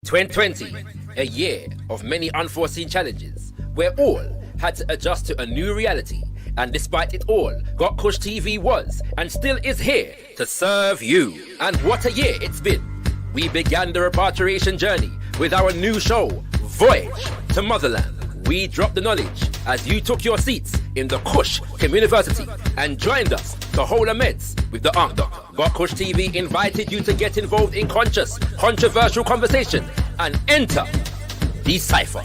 2020, a year of many unforeseen challenges, where all had to adjust to a new reality. And despite it all, Got Kush TV was and still is here to serve you. And what a year it's been. We began the repatriation journey with our new show, Voyage to Motherland. We dropped the knowledge as you took your seats in the Kush Community and joined us to hold a meds with the Art Doctor. Got Kush TV invited you to get involved in conscious, controversial conversation and enter Decipher.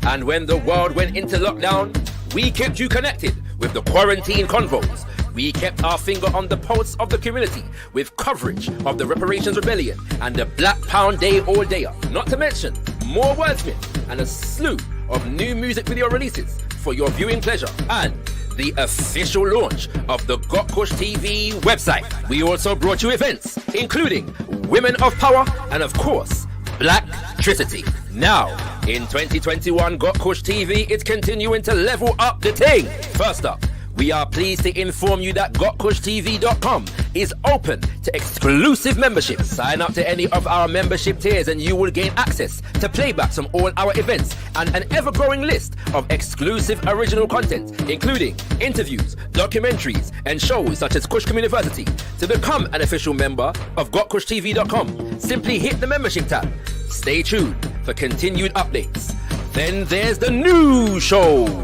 And when the world went into lockdown, we kept you connected with the quarantine convos. We kept our finger on the pulse of the community with coverage of the reparations rebellion and the Black Pound Day all dayer. Not to mention more wordsmith and a slew of new music video releases for your viewing pleasure, and the official launch of the Got Kush TV website. We also brought you events including Women of Power and of course Blacktricity. Now in 2021, Got Kush TV is continuing to level up the thing. First up, we are pleased to inform you that gotkushtv.com is open to exclusive membership. Sign up to any of our membership tiers and you will gain access to playbacks from all our events and an ever-growing list of exclusive original content, including interviews, documentaries, and shows such as Kush Community. To become an official member of gotkushtv.com, simply hit the membership tab. Stay tuned for continued updates. Then there's the new shows.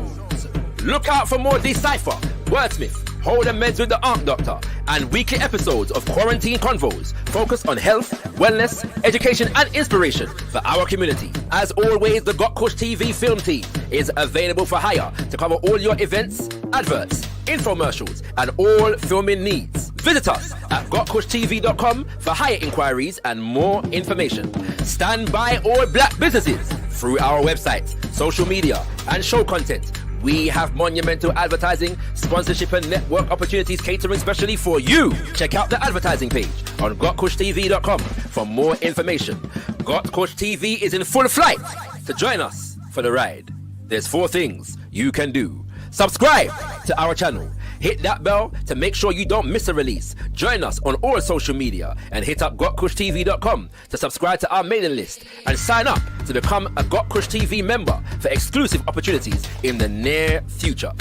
Look out for more Decipher, Wordsmith, Hold a Meds with the Art Doctor, and weekly episodes of Quarantine Convos focused on health, wellness, education, and inspiration for our community. As always, the Got Kush TV film team is available for hire to cover all your events, adverts, infomercials, and all filming needs. Visit us at gotkushtv.com for higher inquiries and more information. Stand by all black businesses through our website, social media, and show content. We have monumental advertising, sponsorship, and network opportunities catering specially for you. Check out the advertising page on gotkushtv.com for more information. Got Kush TV is in full flight to join us for the ride. There's 4 things you can do. Subscribe to our channel. Hit that bell to make sure you don't miss a release. Join us on all social media and hit up gotkushtv.com to subscribe to our mailing list and sign up to become a Got Kush TV member for exclusive opportunities in the near future.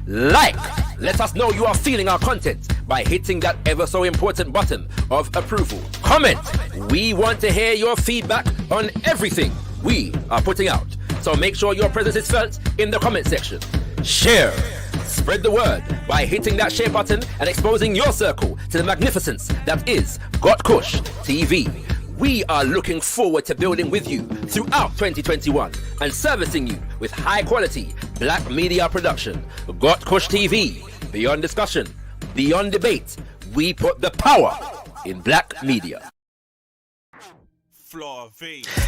Let us know you are feeling our content by hitting that ever so important button of approval. Comment. We want to hear your feedback on everything we are putting out. So make sure your presence is felt in the comment section. Share. Spread the word by hitting that share button and exposing your circle to the magnificence that is Got Kush TV. We are looking forward to building with you throughout 2021 and servicing you with high quality black media production. Got Kush TV, beyond discussion, beyond debate, we put the power in black media.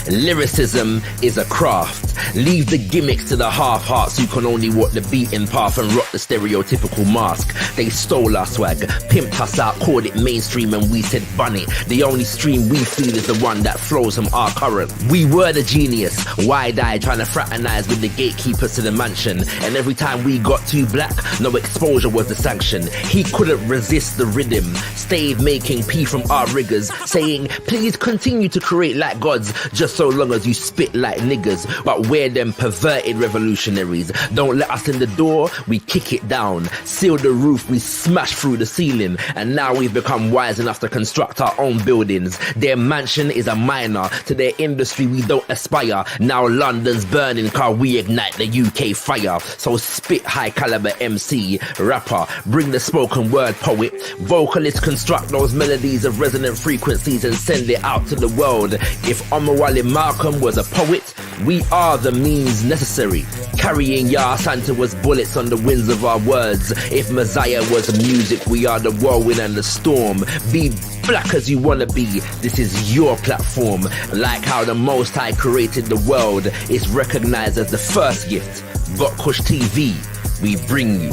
Lyricism is a craft. Leave the gimmicks to the half-hearts who can only walk the beaten path and rock the stereotypical mask. They stole our swag, pimped us out, called it mainstream, and we said bunny. The only stream we feel is the one that flows from our current. We were the genius, wide-eyed, trying to fraternize with the gatekeepers to the mansion. And every time we got too black, no exposure was the sanction. He couldn't resist the rhythm, stayed making pee from our riggers, saying, please continue to create like gods, just so long as you spit like niggas. But we're them perverted revolutionaries. Don't let us in the door, we kick it down. Seal the roof, we smash through the ceiling. And now we've become wise enough to construct our own buildings. Their mansion is a minor, to their industry we don't aspire. Now London's burning, cause we ignite the UK fire. So spit high caliber MC, rapper, bring the spoken word poet. Vocalists construct those melodies of resonant frequencies and send it out to the world. If Omawale Malcolm was a poet, we are the means necessary. Carrying Yah Santa was bullets on the winds of our words. If Messiah was music, we are the whirlwind and the storm. Be black as you wanna be, this is your platform. Like how the Most High created the world, is recognized as the first gift. Got Kush TV, we bring you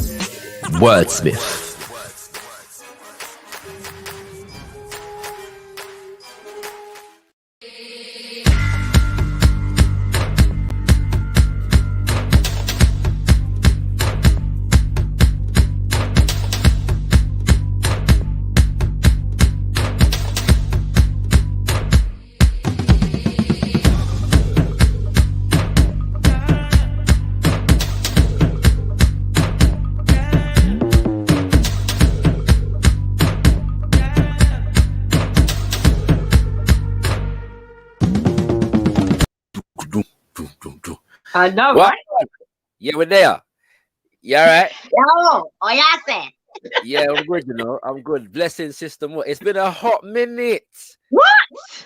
Wordsmith. I know, What? right? Yeah, we're there. Yeah, right. Yo, oyase. Yeah, I'm good. I'm good. Blessing system. It's been a hot minute What?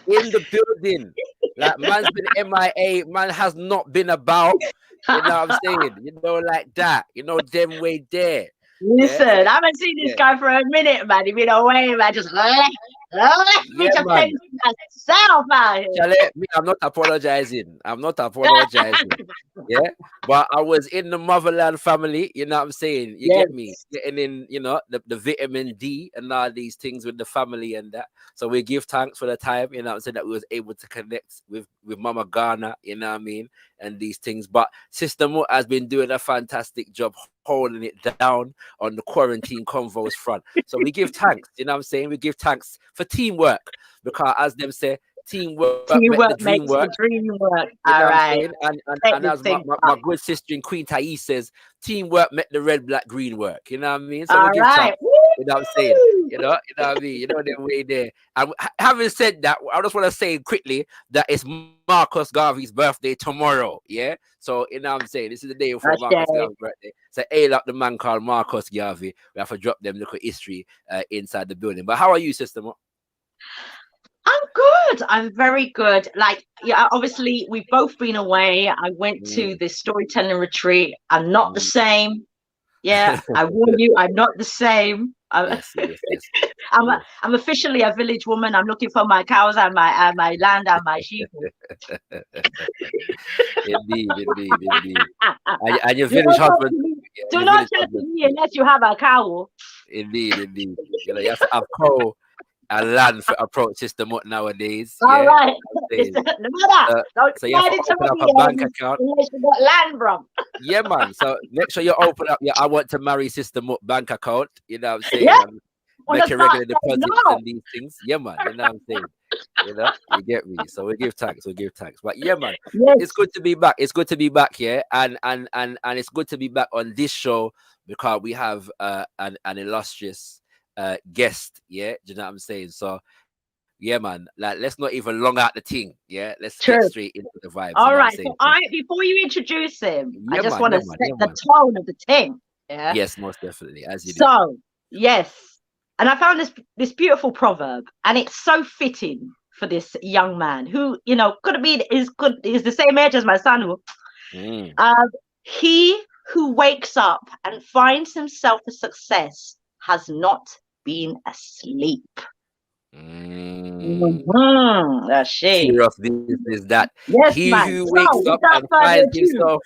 in the building. Like man's been MIA. Man has not been about. You know what I'm saying? Like that. Them way there. Yeah. Listen, I haven't seen this Yeah. guy for a minute, man. He been away, man. Just let me Yeah, just man. take myself out here. Charlie, me, I'm not apologizing. I'm not apologizing. Yeah. But I was in the motherland family, you know what I'm saying? You Yes, get me? Getting in, the vitamin D and all these things with the family and that. So we give thanks for the time, you know what I'm saying, that we was able to connect with Mama Ghana, you know what I mean? And these things. But Sister Mo has been doing a fantastic job holding it down on the quarantine convos front. So we give thanks, you know what I'm saying? We give thanks for teamwork. Because as them say, teamwork make the teamwork dream makes work. the dream work. You know All what I'm right, saying? And take this as my, thing my, up. my good sister in Queen Thais says, teamwork make the red, black, green work. You know what I mean? So we All give right. thanks. You know what I'm saying? Woo! You know what I mean? The way there. And having said that, I just want to say quickly that it's Marcus Garvey's birthday tomorrow. Yeah. So you know what I'm saying? This is the day before Marcus Okay. Garvey's birthday. So hail up the man called Marcus Garvey. We have to drop them little history inside the building. But how are you, sister Mo? I'm good. I'm very good. Like, yeah, obviously we've both been away. I went to this storytelling retreat. I'm not the same. Yeah, I warn you, I'm not the same. Yes. I'm officially a village woman. I'm looking for my cows and my land and my sheep. Indeed. And your Do village not talk husband. to me. Yeah, Do your not village talk to husband. me unless you have a cow. Indeed. You have to have coal and land for approach system nowadays. All Yeah. right. I'm saying. No matter. Don't So you have slide to into open up my a bank DMs account. unless you got land, bro. Yeah, man. So make sure you open up your I want to marry system bank account. You know what I'm saying? Yeah. And Want to make a start regular saying deposits no. and these things. Yeah, man. You know what I'm saying? You get me. So we give thanks. But yeah, man, Yes. it's good to be back. It's good to be back here, and it's good to be back on this show because we have an illustrious guest. Yeah, do you know what I'm saying? So yeah, man, like let's not even long out the thing. Yeah, let's get True. straight into the vibes. You All know what I'm right. saying? So before you introduce him, I Yeah, just man. want to set the tone of the thing. Yeah. Yes, most definitely, as you do. So, yes. And I found this beautiful proverb, and it's so fitting for this young man who, could have been is the same age as my son. He who wakes up and finds himself a success has not been asleep. That's she. Serious business that Yes, he man. who So, wakes up without and further finds ado, himself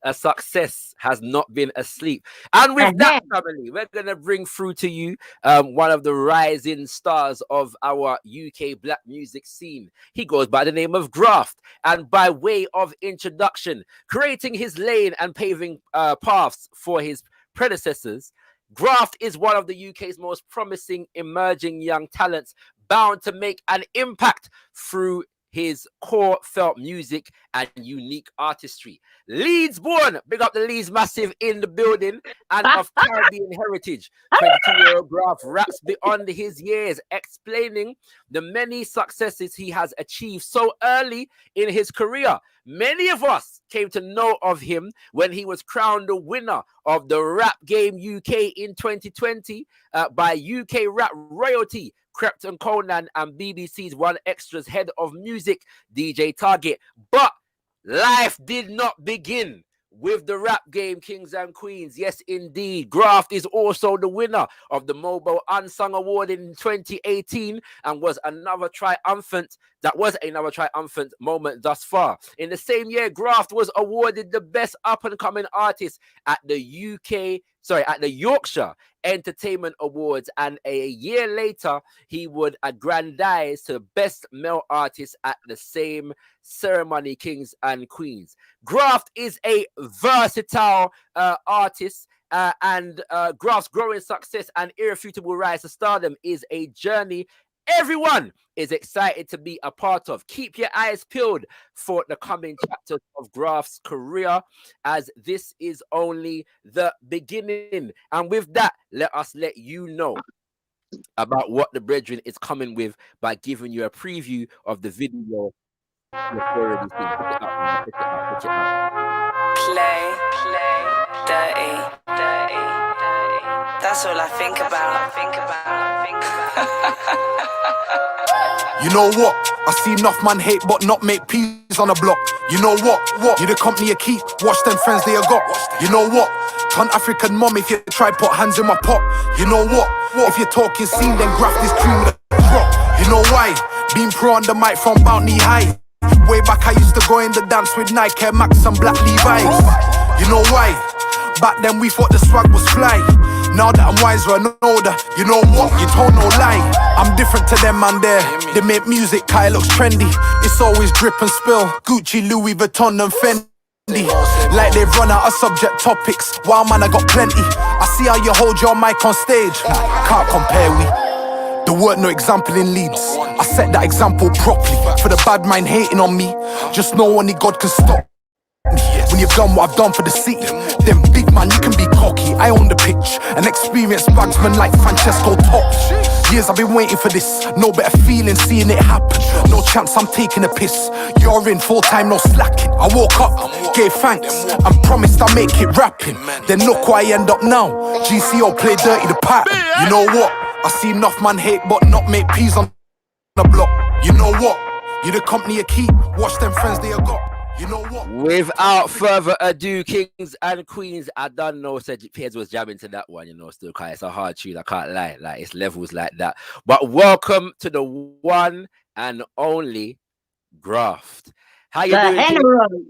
a success has not been asleep. And with that, family, we're gonna bring through to you one of the rising stars of our UK black music scene. He goes by the name of Graft, and by way of introduction, creating his lane and paving paths for his predecessors, Graft is one of the UK's most promising emerging young talents, bound to make an impact through his core felt music and unique artistry. Leeds born, big up the Leeds massive in the building, and of Caribbean heritage. 22-year-old Graft raps beyond his years, explaining the many successes he has achieved so early in his career. Many of us came to know of him when he was crowned the winner of the Rap Game UK in 2020 by UK Rap Royalty, Krypton Conan, and BBC's One Extra's head of music, DJ Target. But life did not begin with the Rap Game Kings and Queens. Yes, indeed. Graft is also the winner of the Mobile Unsung Award in 2018 and was another triumphant moment thus far. In the same year, Graft was awarded the Best Up-and-Coming Artist at the Yorkshire Entertainment Awards, and a year later, he would aggrandize to Best Male Artist at the same ceremony, Kings and Queens. Graft is a versatile artist, and Graft's growing success and irrefutable rise to stardom is a journey everyone is excited to be a part of. Keep your eyes peeled for the coming chapters of Graft's career, as this is only the beginning. And with that, let us let you know about what the brethren is coming with by giving you a preview of the video Yes, you already seen. Pick it up, man. Pick it up. Pick it up. Play, dirty, dirty, dirty. That's all I think about. You know what? I see enough man hate but not make peace on the block. You know what? You the company you keep. Watch them friends they you got. You know what? Turn African mom if you try put hands in my pot. You know what? If you're talking scene then Graft this cream with a drop. You know why? Being pro on the mic from Bounty High. Way back I used to go in the dance with Nike, Air Max and Black Levi's. You know why? Back then we thought the swag was fly. Now that I'm wiser and older, you know what? You told no lie. I'm different to them man there. They make music, Kai looks trendy. It's always drip and spill. Gucci, Louis Vuitton and Fendi. Like they've run out of subject topics. Wow man, I got plenty. I see how you hold your mic on stage. Can't compare we. There weren't no example in Leeds. I set that example properly. For the bad mind hating on me, just know only God can stop. When you've done what I've done for the city, then big man, you can be cocky. I own the pitch, an experienced bagsman like Francesco Totti. Years I've been waiting for this, no better feeling seeing it happen. No chance I'm taking a piss. You're in full time, no slacking. I woke up, gave thanks, and promised I'd make it rapping. Then look where I end up now. GCO play dirty the pack. You know what? I see enough man hate but not make peas on the block. You know what? You the company you keep. Watch them friends they you got. You know what? Without further ado, kings and queens, I don't know. Said Piers was jamming to that one, you know. Still, it's a hard tune. I can't lie. Like it's levels like that. But welcome to the one and only Graft. How you doing?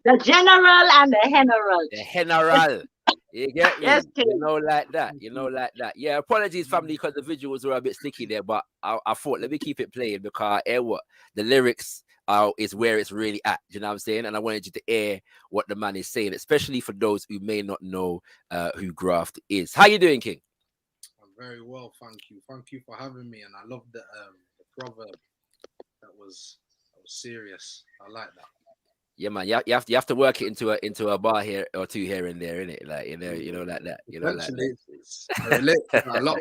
The general and the general. The general. You get me? Yes, you know, like that. You know, like that. Yeah. Apologies, family, because the visuals were a bit sticky there. But I thought let me keep it playing because the lyrics is where it's really at. Do you know what I'm saying? And I wanted you to hear what the man is saying, especially for those who may not know who Graft is. How you doing, King? I'm very well, thank you. Thank you for having me. And I love the proverb. That was serious. I like that. Yeah, man. You have to work it into a bar here or two here and there, innit? Like you know like that. You know, like that. I relate to a lot.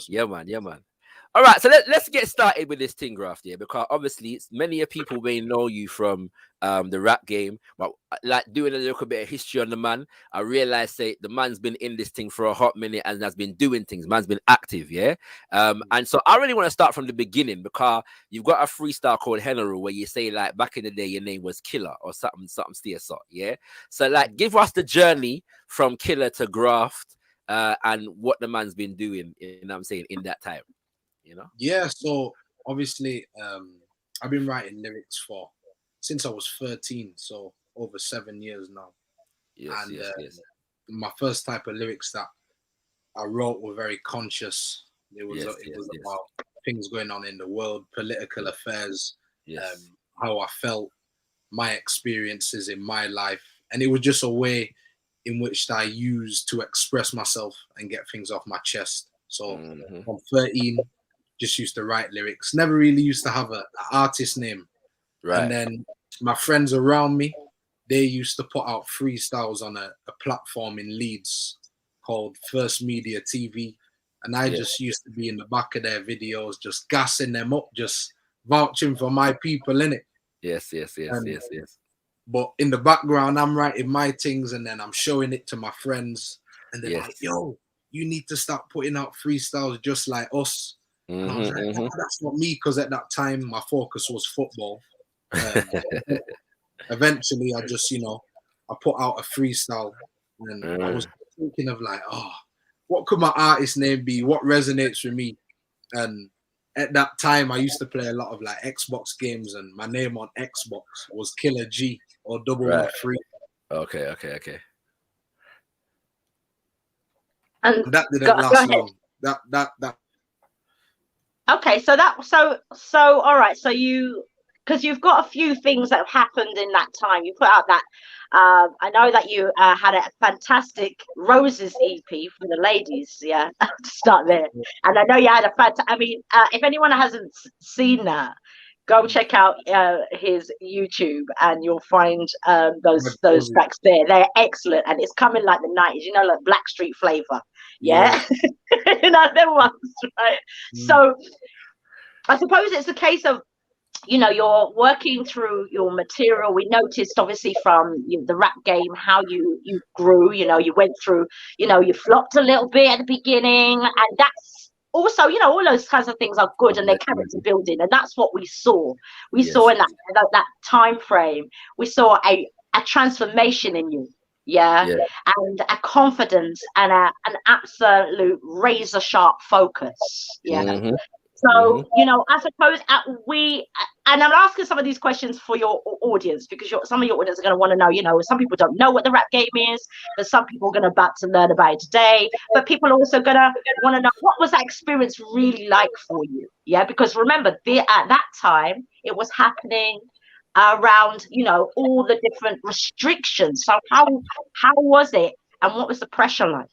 Yeah, man. All right, so let's get started with this thing, Graft, here, because obviously many people may know you from the rap game, but like doing a little bit of history on the man, I realized the man's been in this thing for a hot minute and has been doing things. Man's been active, yeah. And so I really want to start from the beginning because you've got a freestyle called General where you say like back in the day your name was Killer or something still so, yeah. So like give us the journey from Killer to Graft and what the man's been doing. You know what I'm saying in that time. You know? Yeah, so obviously I've been writing lyrics since I was 13, so over 7 years now. Yes. My first type of lyrics that I wrote were very conscious. It was about things going on in the world, political affairs, how I felt, my experiences in my life, and it was just a way in which I used to express myself and get things off my chest. So from 13. Just used to write lyrics. Never really used to have an artist name. Right. And then my friends around me, they used to put out freestyles on a platform in Leeds called First Media TV. And I just used to be in the back of their videos, just gassing them up, just vouching for my people, innit? Yes. But in the background, I'm writing my things and then I'm showing it to my friends. And they're like, yo, you need to start putting out freestyles just like us. And I was like, that's not me, because at that time my focus was football. Eventually, I just, I put out a freestyle, and I was thinking of like, what could my artist name be? What resonates with me? And at that time, I used to play a lot of like Xbox games, and my name on Xbox was Killer G or 013. Okay. And that didn't last long. That. Okay, so all right. So because you've got a few things that have happened in that time. You put out that I know that you had a fantastic Roses EP for the ladies. Yeah, to start there. And I know you had if anyone hasn't seen that, go check out his YouTube and you'll find those tracks there. They're excellent, and it's coming like the 90s. Like Blackstreet flavor. Yeah. Them ones, right? So I suppose it's a case of you know, you're working through your material. We noticed obviously from the rap game how you grew. You know, you went through, you know, you flopped a little bit at the beginning, and that's also, you know, all those kinds of things are good, and they're character building, and that's what we saw. We saw in that time frame, we saw a transformation in you. And a confidence and an absolute razor sharp focus. So, you know, I suppose and I'm asking some of these questions for your audience, because some of your audience are going to want to know, you know, some people don't know what the rap game is, but some people are going to about to learn about it today. But people are also going to want to know, what was that experience really like for you? Yeah, because remember, at that time, it was happening around, you know, all the different restrictions. So how was it, and what was the pressure like?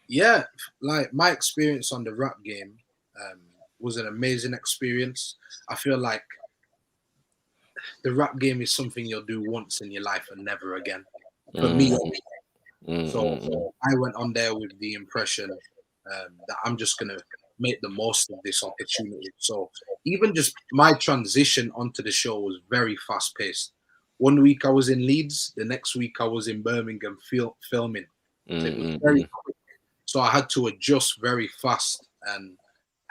Yeah, like my experience on the rap game was an amazing experience. I feel like the rap game is something you'll do once in your life and never again. For me. So I went on there with the impression that I'm just going to make the most of this opportunity. So even just my transition onto the show was very fast paced. 1 week I was in Leeds, the next week I was in Birmingham filming. So it was very quick. So I had to adjust very fast,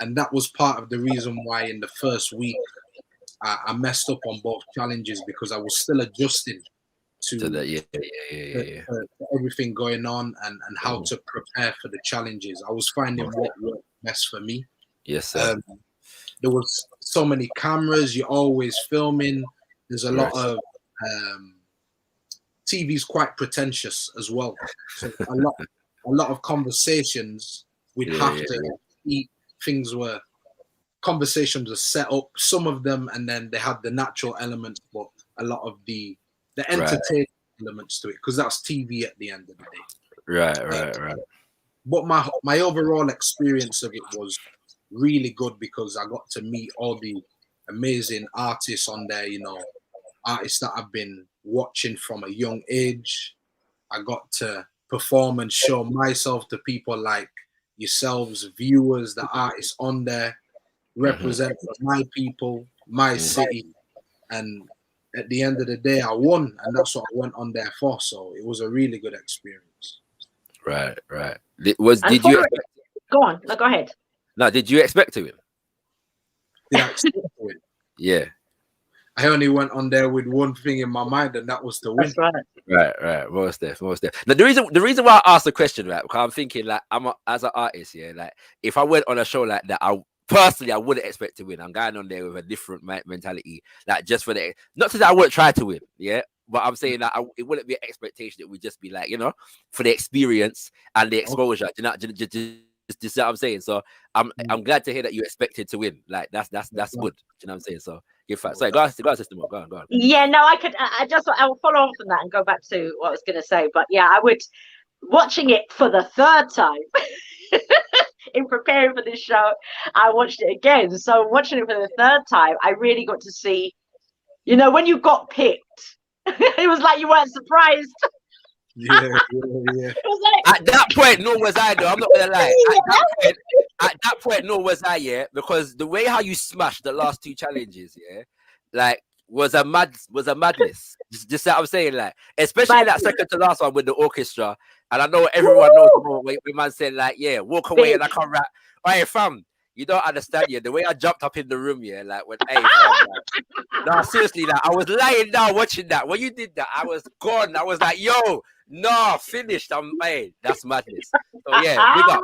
and that was part of the reason why in the first week I messed up on both challenges, because I was still adjusting to everything going on and how to prepare for the challenges. I was finding what worked best for me. Yes, sir. There was so many cameras, you're always filming. There's a lot of TV's quite pretentious as well. So a lot of conversations we'd have to eat. Conversations were set up, some of them, and then they had the natural elements, but a lot of the entertainment elements to it, because that's TV at the end of the day. Right. But my overall experience of it was really good, because I got to meet all the amazing artists on there, you know, artists that I've been watching from a young age. I got to perform and show myself to people like yourselves, viewers, the artists on there, represent my people, my city, and at the end of the day, I won, and that's what I went on there for. So it was a really good experience. Right. Did you go on? No, go ahead. No, did you expect to win? Did I expect to win? Yeah. I only went on there with one thing in my mind, and that was to win. That's Right. Most definitely. Now, the reason why I asked the question, right, because I'm thinking, like, as an artist, like, if I went on a show like that, I wouldn't expect to win. I'm going on there with a different mentality, like, just for not to say I wouldn't try to win, yeah, but I'm saying that it wouldn't be an expectation. It would just be like, you know, for the experience and the exposure. Just what I'm saying. So I'm glad to hear that you expected to win. Like, that's good. You know what I'm saying? So give facts. Sorry, go on, sister. Go on. Yeah, no, I will follow on from that and go back to what I was going to say. But yeah, I would, watching it for the third time in preparing for this show, I watched it again. So watching it for the third time, I really got to see, you know, when you got picked, it was like you weren't surprised. Yeah. It was like, at that point, nor was I, though. I'm not gonna lie. At that point, nor was I, yeah, because the way how you smashed the last two challenges, yeah, like, was a madness. Just what I'm saying, like, especially that second to last one with the orchestra. And I know everyone knows when man said, like, yeah, walk away and I can't rap. Hey, fam, you don't understand, yeah. The way I jumped up in the room, yeah, like, when, hey, fam, like, no, seriously, like, I was lying down watching that. When you did that, I was gone. I was like, yo, no, finished. Hey, that's madness. So yeah, big up.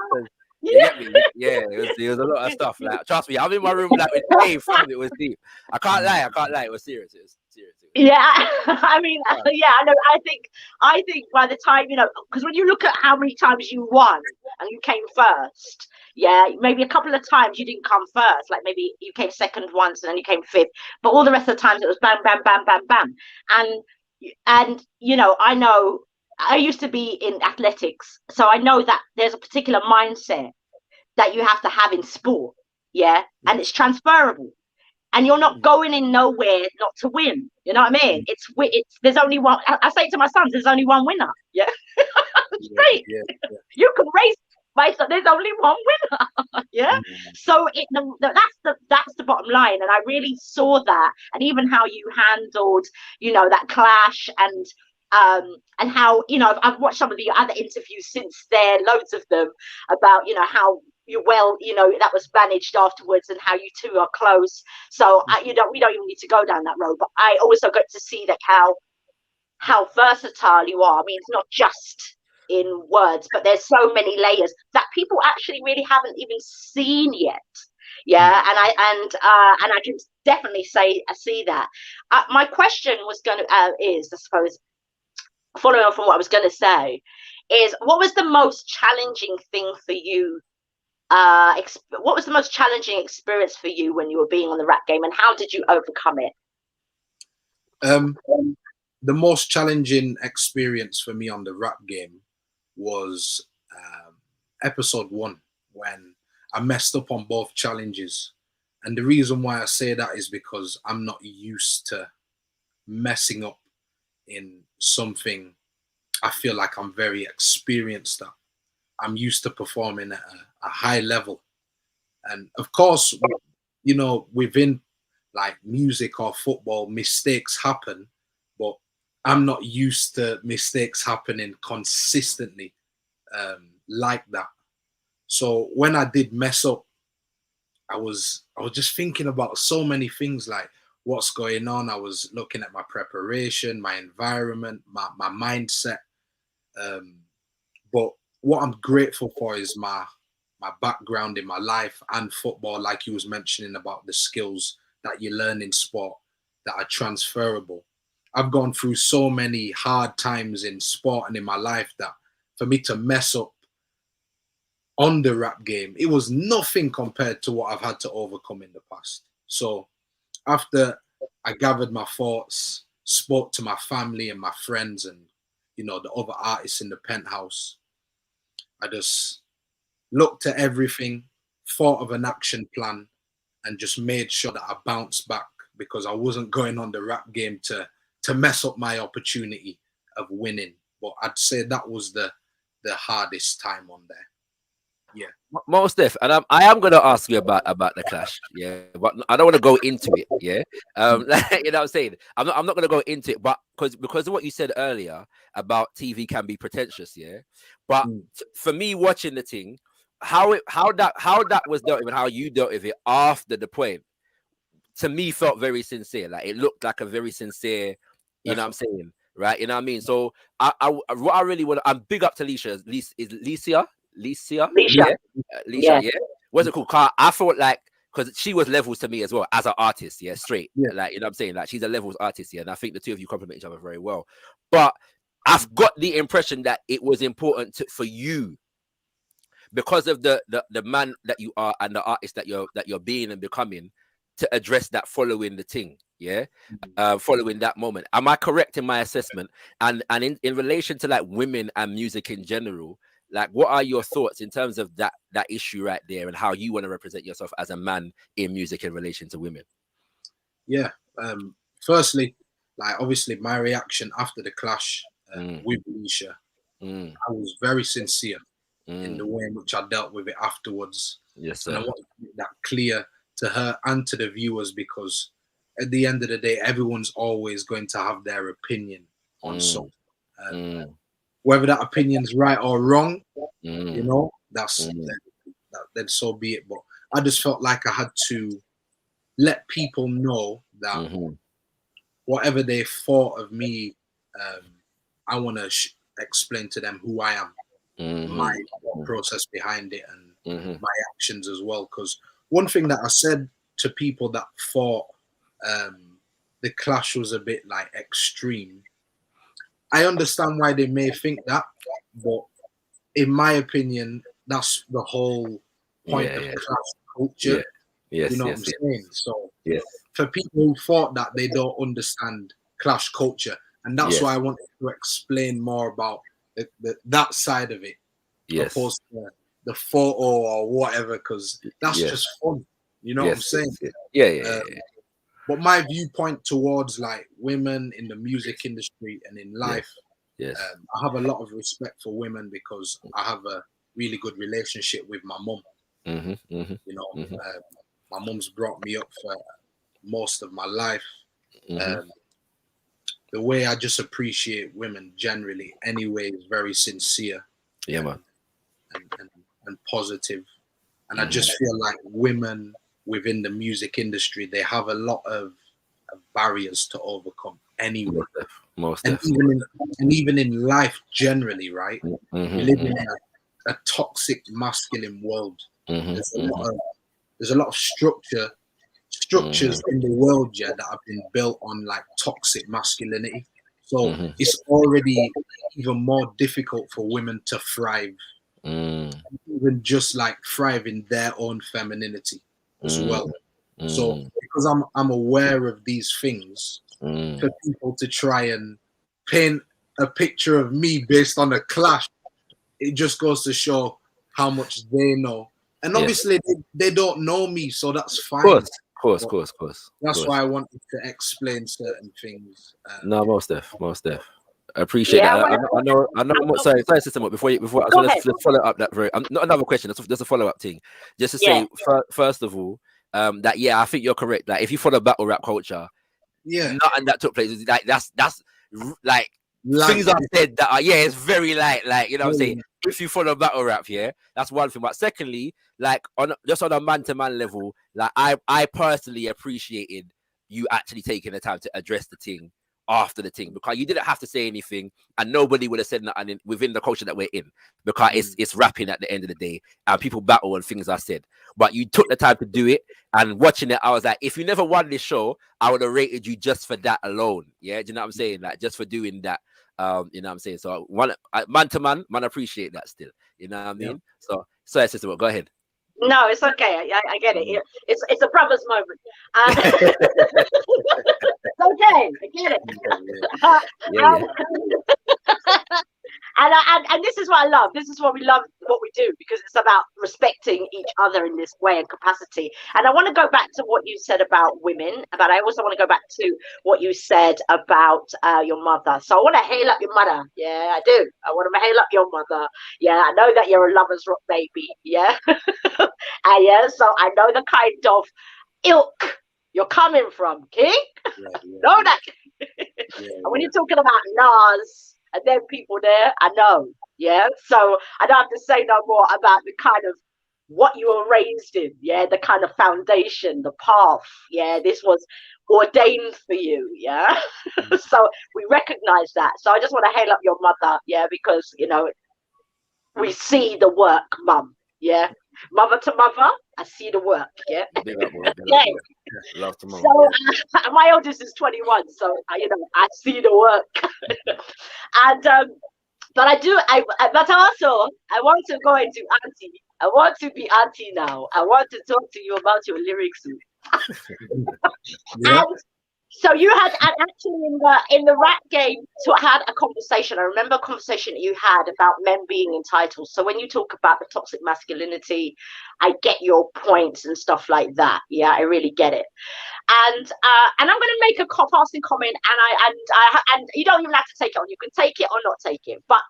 Yeah, it was a lot of stuff. Like, trust me, I'm in my room like with Dave. It was deep. I can't lie. It was serious. It was serious. Yeah, I mean, yeah, I know. I think by the time, you know, because when you look at how many times you won and you came first, yeah, maybe a couple of times you didn't come first. Like maybe you came second once and then you came fifth, but all the rest of the times it was bam, bam, bam, bam, bam. And you know, I used to be in athletics, so I know that there's a particular mindset that you have to have in sport, yeah, and it's transferable. And you're not going in nowhere not to win. You know what I mean? It's there's only one. I say to my sons, there's only one winner. Yeah, straight. Yeah. You can race, there's only one winner. Yeah. So that's the bottom line, and I really saw that, and even how you handled, that clash, and how, I've watched some of the other interviews since then, loads of them, about how that was managed afterwards, and how you two are close. So we don't even need to go down that road, but I also got to see that how versatile you are. I mean, it's not just in words, but there's so many layers that people actually really haven't even seen yet. Yeah. And I can definitely say I see that. My question was is, I suppose, following on from what I was going to say, is what was the most challenging thing for you? What was the most challenging experience for you when you were being on the rap game, and how did you overcome it? The most challenging experience for me on the rap game was episode 1, when I messed up on both challenges. And the reason why I say that is because I'm not used to messing up in something I feel like I'm very experienced at. I'm used to performing at a high level. And of course, within like music or football, mistakes happen, but I'm not used to mistakes happening consistently like that. So when I did mess up, I was just thinking about so many things, like what's going on. I was looking at my preparation, my environment, my mindset. But what I'm grateful for is my background in my life and football, like you was mentioning about the skills that you learn in sport that are transferable. I've gone through so many hard times in sport and in my life that for me to mess up on the rap game, it was nothing compared to what I've had to overcome in the past. So after I gathered my thoughts, spoke to my family and my friends and, the other artists in the penthouse, I just looked at everything, thought of an action plan, and just made sure that I bounced back, because I wasn't going on the rap game to mess up my opportunity of winning. But I'd say that was the hardest time on there. Yeah, most def, and I am going to ask you about the clash, yeah, but I don't want to go into it, yeah. You know what I'm saying? I'm not going to go into it, but because of what you said earlier about TV can be pretentious, yeah. But for me, watching the thing, how that was dealt with and how you dealt with it after the point, to me felt very sincere. Like it looked like a very sincere, you know what I'm saying, right? You know what I mean? So what I really want, I'm big up to Leisha. Is Leisha? Yeah. What's it called? I thought like, because she was levels to me as well as an artist, yeah, straight. Yeah. Like, you know what I'm saying? Like she's a levels artist, yeah, and I think the two of you complement each other very well. But I've got the impression that it was important for you, because of the man that you are and the artist that you're being and becoming, to address that following the thing, yeah, following that moment. Am I correct in my assessment? And in relation to like women and music in general, like what are your thoughts in terms of that issue right there, and how you want to represent yourself as a man in music in relation to women? Yeah. Firstly, like obviously my reaction after the clash with Leisha, I was very sincere in the way in which I dealt with it afterwards. Yes, sir. And I want to make that clear to her and to the viewers, because at the end of the day, everyone's always going to have their opinion on something. Whether that opinion's right or wrong, that's then so be it. But I just felt like I had to let people know that whatever they thought of me, I want to explain to them who I am, my process behind it, and my actions as well. Because one thing that I said to people that thought the clash was a bit like extreme, I understand why they may think that, but in my opinion, that's the whole point of clash culture. Yes, you know what I'm saying? So for people who thought that, they don't understand clash culture, and that's why I wanted to explain more about that side of it, opposed to the photo or whatever, because that's just fun. You know what I'm saying? But my viewpoint towards like women in the music industry and in life, I have a lot of respect for women, because I have a really good relationship with my mum. You know, my mum's brought me up for most of my life. The way I just appreciate women generally anyway is very sincere. Yeah, man. And positive. And I just feel like women within the music industry, they have a lot of barriers to overcome anyway. Most and even in life generally, right? We live in a toxic masculine world. There's a lot of structures in the world, yeah, that have been built on like toxic masculinity. So it's already even more difficult for women to thrive, even just like thrive in their own femininity as well. So because I'm aware of these things, for people to try and paint a picture of me based on a clash, it just goes to show how much they know. And obviously they don't know me, so that's fine. Of course. That's why I wanted to explain certain things. No, most def. I appreciate that. I know. Sorry, Sister Mo, before I just want to follow up that very. Not another question. Just a follow up thing. Just to say, first of all, that I think you're correct. Like, if you follow battle rap culture, nothing that took place. Like that's like things I've said that are it's very like you know what I'm saying. If you follow battle rap, that's one thing. But secondly, like on a man-to-man level, like I personally appreciated you actually taking the time to address the thing after the thing, because you didn't have to say anything and nobody would have said nothing within the culture that we're in, because it's rapping at the end of the day and people battle and things are said. But you took the time to do it, and watching it, I was like, if you never won this show, I would have rated you just for that alone. Yeah, do you know what I'm saying? Like, just for doing that. You know what I'm saying? So man to man, appreciate that still. You know what I mean? So Sister, go ahead. No, it's okay. I get it. It's a brother's moment. It's okay. I get it. And this is what I love. This is what we love, what we do, because it's about respecting each other in this way and capacity. And I want to go back to what you said about women, but I also want to go back to what you said about your mother. So I want to hail up your mother. Yeah, I do. I want to hail up your mother. Yeah, I know that you're a lover's rock baby. Yeah. And so I know the kind of ilk you're coming from, King. Know that. And when you're talking about Nas and then people there, I know. Yeah. So I don't have to say no more about the kind of what you were raised in. Yeah. The kind of foundation, the path. Yeah. This was ordained for you. Yeah. So we recognize that. So I just want to hail up your mother. Yeah. Because, you know, we see the work, mum. Yeah. Mother to mother, I see the work. Yeah. Love to mom. So my oldest is 21, so you know, I see the work. And but but also I want to go into auntie. I want to be auntie now. I want to talk to you about your lyrics. And so you had actually in the rap game had a conversation. I remember a conversation you had about men being entitled. So when you talk about the toxic masculinity, I get your points and stuff like that. Yeah, I really get it. And I'm going to make a passing comment, and you don't even have to take it on. You can take it or not take it, but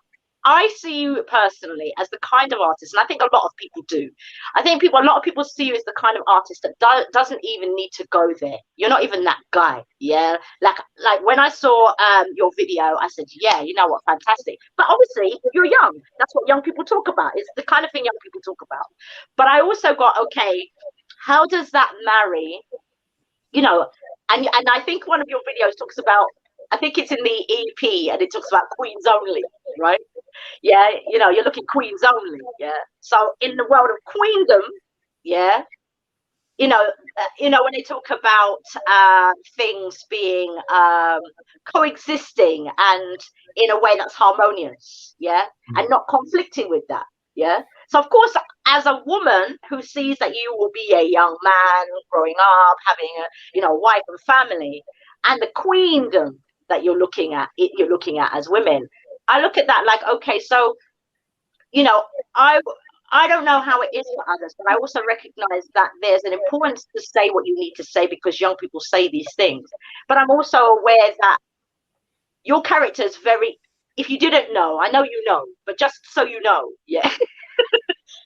I see you personally as the kind of artist, and I think a lot of people do. I think a lot of people see you as the kind of artist that doesn't even need to go there. You're not even that guy, yeah. Like when I saw your video, I said, yeah, you know what, fantastic. But obviously, you're young. That's what young people talk about. It's the kind of thing young people talk about. But I also got, okay, how does that marry? You know, and I think one of your videos talks about, I think it's in the EP, and it talks about queens only, right? Yeah, you know, you're looking queens only, yeah. So in the world of queendom, yeah, you know, when they talk about things being coexisting and in a way that's harmonious, yeah, and not conflicting with that, yeah. So of course, as a woman who sees that you will be a young man growing up, having a wife and family, and the queendom that you're looking at as women, I look at that like, okay, so, you know, I don't know how it is for others, but I also recognize that there's an importance to say what you need to say because young people say these things. But I'm also aware that your character is very, if you didn't know, I know you know, but just so you know, yeah.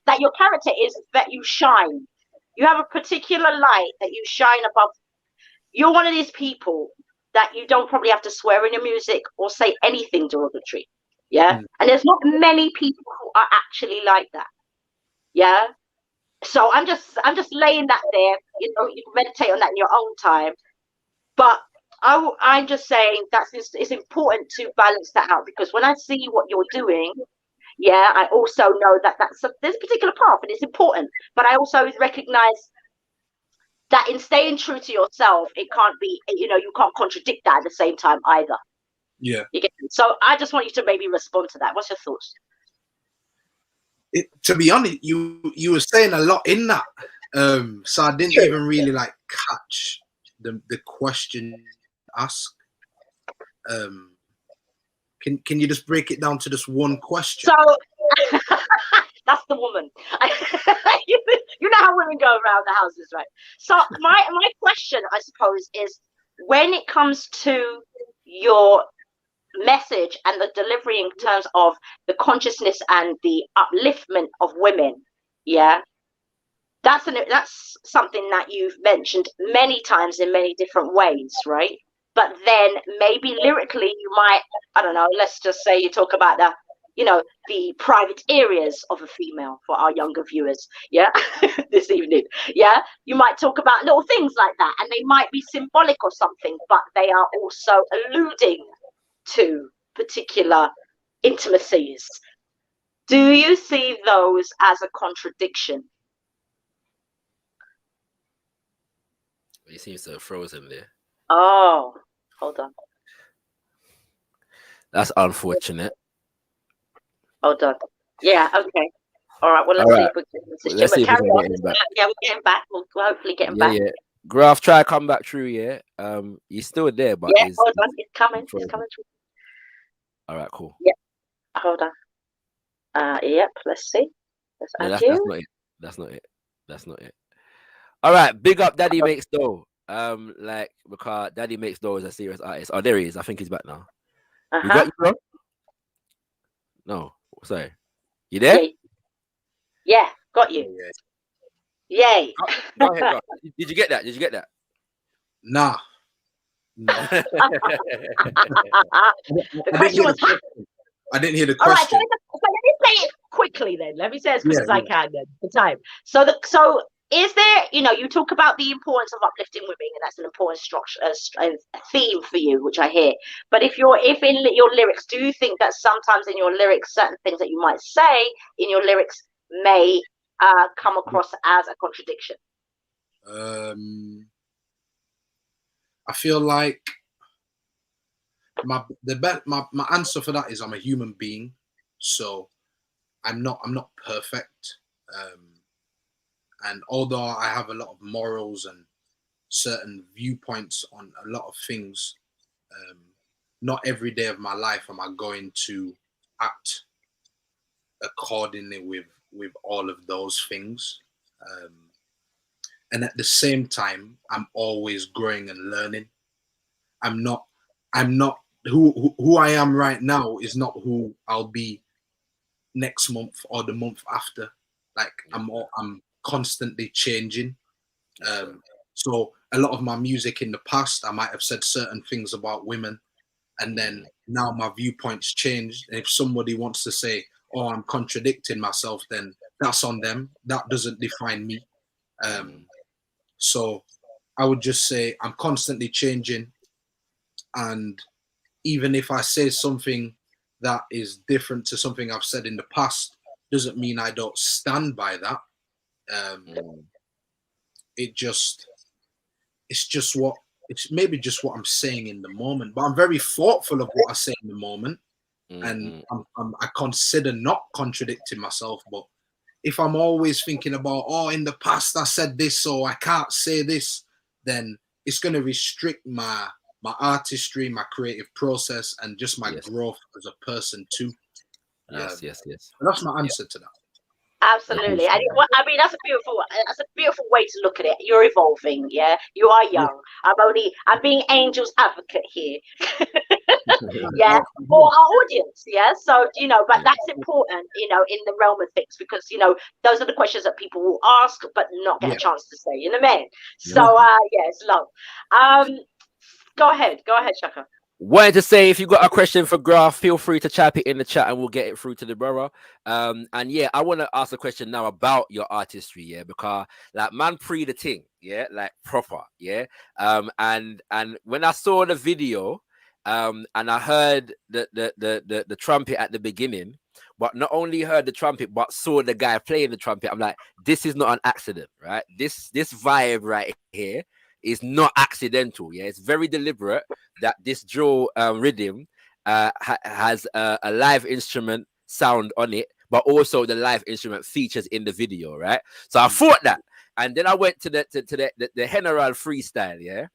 that your character is that you shine. You have a particular light that you shine above. You're one of these people that you don't probably have to swear in your music or say anything derogatory. Yeah. And there's not many people who are actually like that. Yeah. So I'm just laying that there. You know, you can meditate on that in your own time. But I'm just saying it's important to balance that out, because when I see what you're doing, yeah, I also know that there's a particular path and it's important. But I also recognize that in staying true to yourself, it can't be, you know, you can't contradict that at the same time either. Yeah. So I just want you to maybe respond to that. What's your thoughts? To be honest, you were saying a lot in that. So I didn't even really like catch the question asked. Can you just break it down to just one question? So that's the woman. You know how women go around the houses, right? So my question, I suppose, is when it comes to your message and the delivery in terms of the consciousness and the upliftment of women, yeah, that's something that you've mentioned many times in many different ways, right? But then maybe lyrically you might, I don't know, let's just say you talk about the private areas of a female for our younger viewers, yeah, this evening, yeah, you might talk about little things like that, and they might be symbolic or something, but they are also alluding to particular intimacies. Do you see those as a contradiction? He seems to have frozen there. Oh, hold on. That's unfortunate. Hold on. Yeah, okay. All right, well, let's see if we can. Let's see if we can get him back. Yeah, we're getting back. We'll hopefully get him back. Yeah. Graft, try to come back through, yeah. He's still there, but yeah, hold on. It's coming. It's coming through. All right, cool. Yeah. Hold on. Yep, let's see. That's not it. All right, big up Daddy Makes Dough. Because Daddy Makes Dough is a serious artist. Oh, there he is. I think he's back now. You got you, bro? No, sorry. You there? Yeah, got you. Yay. Go ahead, go. Did you get that? Nah. The question was. I didn't hear the question. All right, so let me say it quickly then. Let me say it as quick as I can then, the time. So is there, you talk about the importance of uplifting women, and that's an important structure, a theme for you, which I hear. But if in your lyrics, do you think that sometimes in your lyrics, certain things that you might say in your lyrics may come across as a contradiction? I feel like my answer for that is I'm a human being, so I'm not perfect. And although I have a lot of morals and certain viewpoints on a lot of things, not every day of my life am I going to act accordingly with all of those things. And at the same time, I'm always growing and learning. I'm not who I am right now is not who I'll be next month or the month after. Like I'm constantly changing. So a lot of my music in the past, I might have said certain things about women, and then now my viewpoints changed. And if somebody wants to say, "Oh, I'm contradicting myself," then that's on them. That doesn't define me. So I would just say I'm constantly changing, and even if I say something that is different to something I've said in the past, doesn't mean I don't stand by that. It's maybe just what I'm saying in the moment, but I'm very thoughtful of what I say in the moment, and I consider not contradicting myself. But if I'm always thinking about, oh, in the past I said this, so I can't say this, then it's going to restrict my artistry, my creative process, and just my growth as a person too. Yes. That's my answer to that. Absolutely. I mean, that's a beautiful way to look at it. You're evolving, yeah. You are young. I'm being Angel's advocate here. Yeah, for our audience. Yeah, so but that's important, in the realm of things, because those are the questions that people will ask but not get a chance to say. You know what I mean? So it's love. Go ahead, Shaka. Wanted to say, if you got a question for Graft, feel free to type it in the chat and we'll get it through to the brother. And yeah, I want to ask a question now about your artistry, yeah, because like man pre the thing, yeah, like proper, yeah. And when I saw the video, and I heard the trumpet at the beginning, but not only heard the trumpet, but saw the guy playing the trumpet, I'm like, this is not an accident, right? This vibe right here is not accidental. Yeah, it's very deliberate that this drill rhythm has a live instrument sound on it, but also the live instrument features in the video, right? So I thought that, and then I went to the general freestyle, yeah.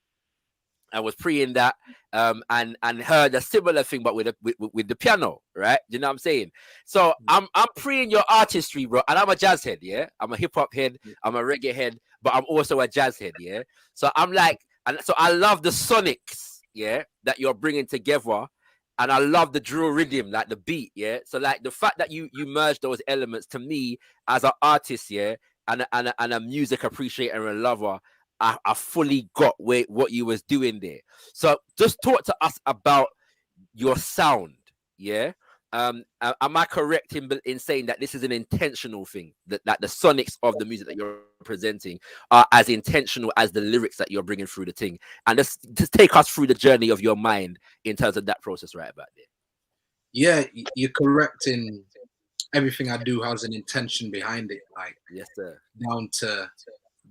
I was pre-ing that, and heard a similar thing, but with the piano, right? You know what I'm saying? So I'm pre-ing your artistry, bro, and I'm a jazz head, yeah. I'm a hip hop head, I'm a reggae head, but I'm also a jazz head, yeah. So I'm like, and so I love the sonics, yeah, that you're bringing together, and I love the drill rhythm, like the beat, yeah. So like the fact that you merge those elements, to me as an artist, yeah, and a music appreciator and lover, I fully got what you was doing there. So just talk to us about your sound, yeah. Am I correct in saying that this is an intentional thing, that the sonics of the music that you're presenting are as intentional as the lyrics that you're bringing through the thing? And just take us through the journey of your mind in terms of that process right about there. Yeah, you're correct in everything I do has an intention behind it. Like, yes, sir. Down to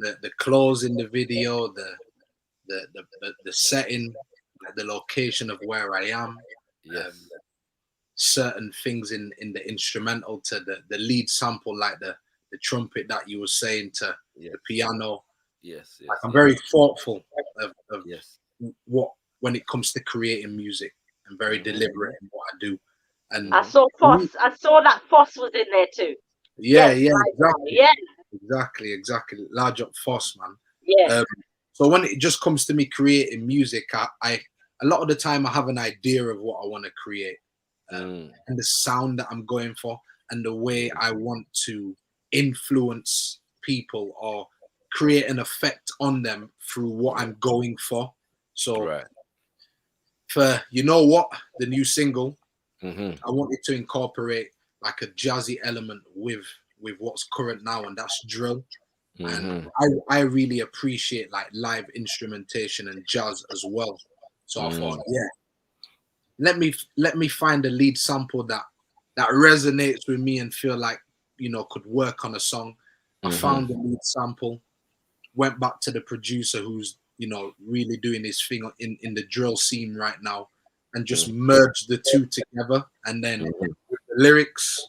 the clothes in the video, the setting, the location of where I am, certain things in the instrumental, to the lead sample, like the trumpet that you were saying, to the piano. Yes, like, I'm very thoughtful of what, when it comes to creating music, and very deliberate in what I do. And I saw Foss. I saw that Foss was in there too. Exactly. Large up Foss, man. Yeah. So when it just comes to me creating music, I a lot of the time I have an idea of what I want to create, and the sound that I'm going for, and the way I want to influence people or create an effect on them through what I'm going for. So for the new single, I wanted to incorporate like a jazzy element with what's current now, and that's drill. And I really appreciate like live instrumentation and jazz as well. So I thought, let me find a lead sample that resonates with me and feel like could work on a song. I found the lead sample, went back to the producer who's really doing his thing in the drill scene right now, and just merged the two together. And then with the lyrics,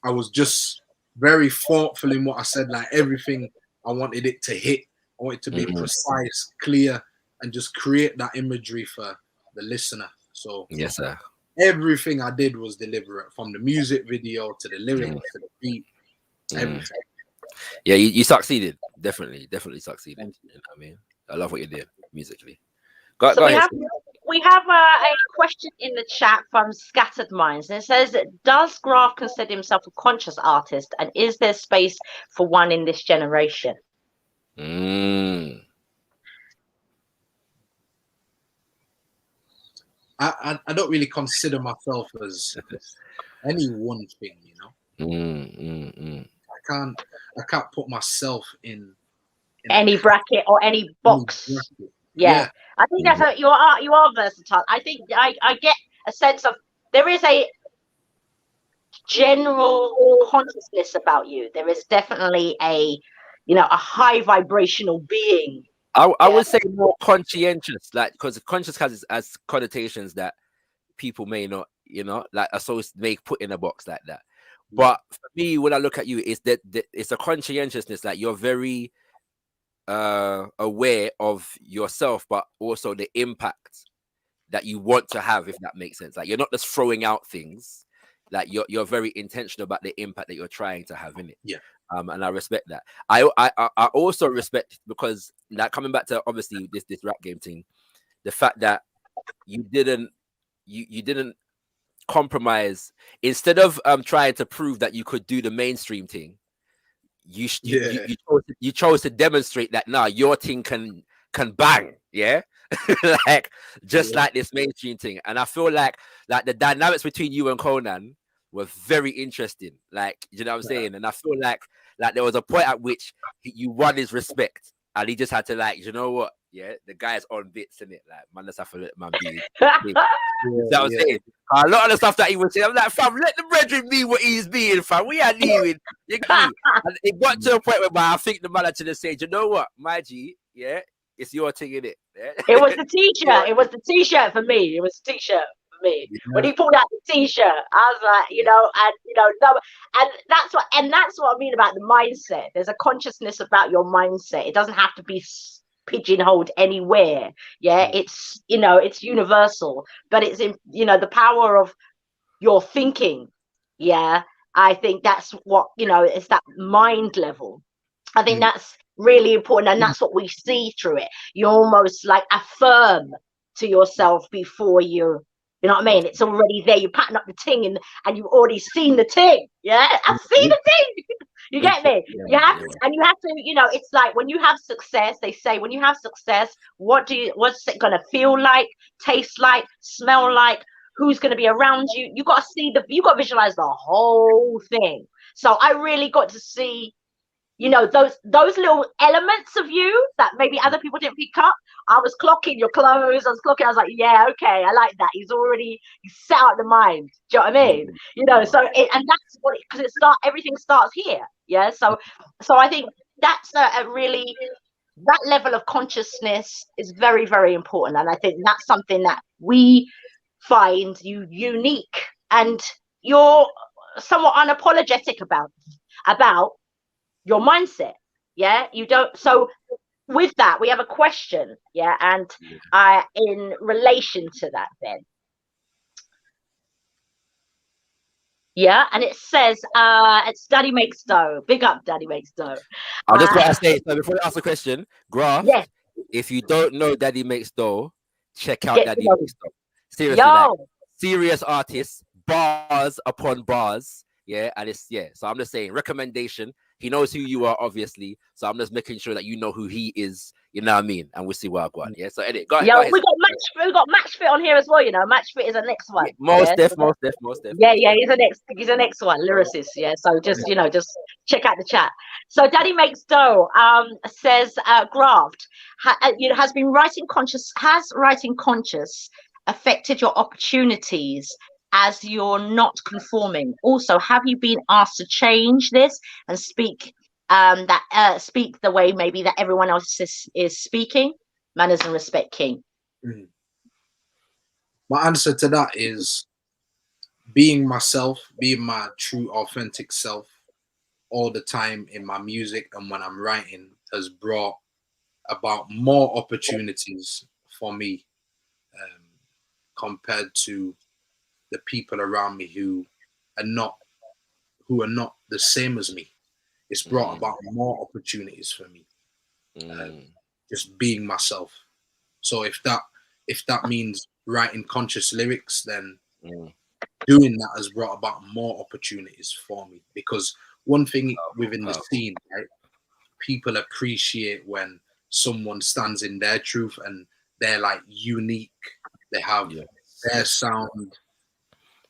I was just very thoughtful in what I said. Like, everything I wanted it to hit. I want it to be precise, clear, and just create that imagery for the listener. So yes, sir. Everything I did was deliberate, from the music video to the lyrics to the beat, everything. Yeah, you succeeded. Definitely succeeded. You know what I mean? I love what you did musically. Go ahead. We have a question in the chat from Scattered Minds. And it says, does Graft consider himself a conscious artist? And is there space for one in this generation? I don't really consider myself as any one thing, I can't put myself in any bracket or any box. Yeah. I think that's how you are versatile. I think I get a sense of there is a general consciousness about you. There is definitely a high vibrational being. I would say more conscientious, like, because conscious has connotations that people may not, like may put in a box like that. But for me, when I look at you, is that it's a conscientiousness, like you're very aware of yourself, but also the impact that you want to have, if that makes sense. Like, you're not just throwing out things, like you're very intentional about the impact that you're trying to have in it. And I respect that. I also respect, because like, coming back to obviously this rap game thing, the fact that you didn't you didn't compromise. Instead of trying to prove that you could do the mainstream thing, you chose to demonstrate that your thing can bang, yeah. Like like this mainstream thing. And I feel like the dynamics between you and Conan were very interesting. Like, you know what I'm saying? And I feel like there was a point at which you won his respect, and he just had to, like, you know what? Yeah, the guy's on bits, in it. Like, man, let's have to let man be. You know what I'm saying? A lot of the stuff that he was saying, I'm like, fam, let the brethren be what he's being, fam. We are dealing. You get me? And it got to a point where I think the man actually said, you know what, my G, yeah, it's your thing, innit? Yeah? It was the t-shirt. It was the t-shirt for me. It was the t-shirt for me. Yeah. When he pulled out the t-shirt, I was like, you know, no, and that's what I mean about the mindset. There's a consciousness about your mindset. It doesn't have to be pigeonholed anywhere. Yeah, it's, you know, it's universal, but it's in, you know, the power of your thinking. Yeah, I think that's what, you know, it's that mind level. I think that's really important, and that's what we see through it. You almost like affirm to yourself before you know what I mean? It's already there. You're patting up the ting, and you've already seen the ting. Yeah, I've seen the ting. You get me? You have to, you know, it's like when you have success, they say when you have success, what's it gonna feel like, taste like, smell like, who's gonna be around you? You gotta visualize the whole thing. So I really got to see, you know, those little elements of you that maybe other people didn't pick up. I was clocking your clothes. I was like, yeah, okay, I like that. He's set out the mind. Do you know what I mean? You know, so and that's what, because everything starts here. Yeah. So I think that's a really, that level of consciousness is very, very important. And I think that's something that we find you unique, and you're somewhat unapologetic about your mindset. Yeah, you don't. So with that, we have a question. Yeah, and in relation to that, then. Yeah, and it says, it's Daddy Makes Dough. Big up, Daddy Makes Dough. I just want to say, so before I ask the question, Graft, yes. If you don't know Daddy Makes Dough, check out Daddy Makes Dough. Seriously, like, serious artist, bars upon bars. Yeah, and so I'm just saying, recommendation. He knows who you are, obviously. So I'm just making sure that you know who he is. You know what I mean? And we'll see where I go on. Yeah. So anyway, go ahead. Yeah, we got Match Fit on here as well. You know, Match Fit is the next one. Most def. Yeah, he's the next one, lyricist. Yeah. So just check out the chat. So Daddy Makes Dough says Graft has writing conscious affected your opportunities as you're not conforming? Also, have you been asked to change this and speak speak the way maybe that everyone else is speaking? Manners and respect, king. My answer to that is being myself, being my true authentic self all the time in my music and when I'm writing has brought about more opportunities for me compared to the people around me who are not the same as me. It's brought about more opportunities for me. Just being myself. So if that means writing conscious lyrics, then doing that has brought about more opportunities for me. Because one thing within the scene, right, people appreciate when someone stands in their truth and they're like unique. They have their sound,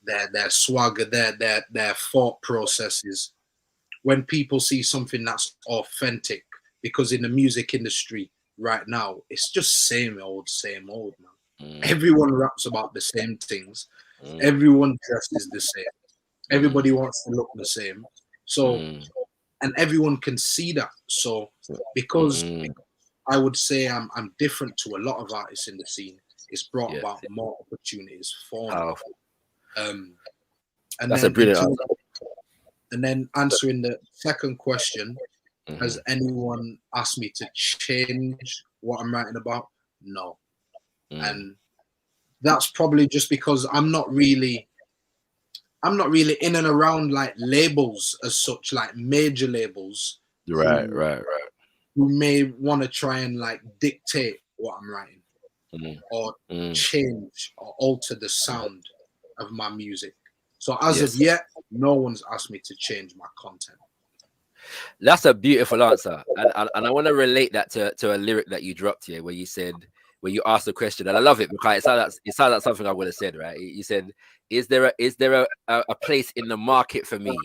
their swagger, their thought processes. When people see something that's authentic, because in the music industry right now, it's just same old, man. Everyone raps about the same things. Everyone dresses the same. Everybody wants to look the same. So, and everyone can see that. So, because I would say I'm different to a lot of artists in the scene, it's brought about more opportunities for me. And that's a brilliant answer. And then answering the second question, has anyone asked me to change what I'm writing about? No. And that's probably just because I'm not really in and around like labels as such, like major labels. Right. Who may want to try and like dictate what I'm writing. or change or alter the sound of my music. So as of yet, no one's asked me to change my content. That's a beautiful answer, and I want to relate that to a lyric that you dropped here, where you said, where you asked the question, and I love it because it sounds like something I would have said, right? You said, "Is there a place in the market for me?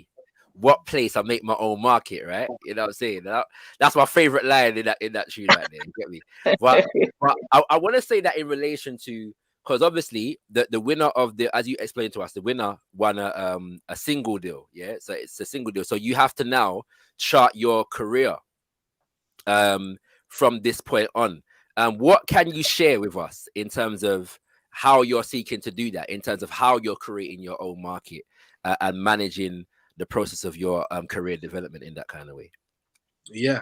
What place? I make my own market, right?" You know what I'm saying? That's my favorite line in that tune right there. You get me? But I want to say that in relation to, because obviously the winner of the, as you explained to us, the winner won a single deal. Yeah, so it's a single deal. So you have to now chart your career from this point on. What can you share with us in terms of how you're seeking to do that, in terms of how you're creating your own market and managing the process of your career development in that kind of way? Yeah,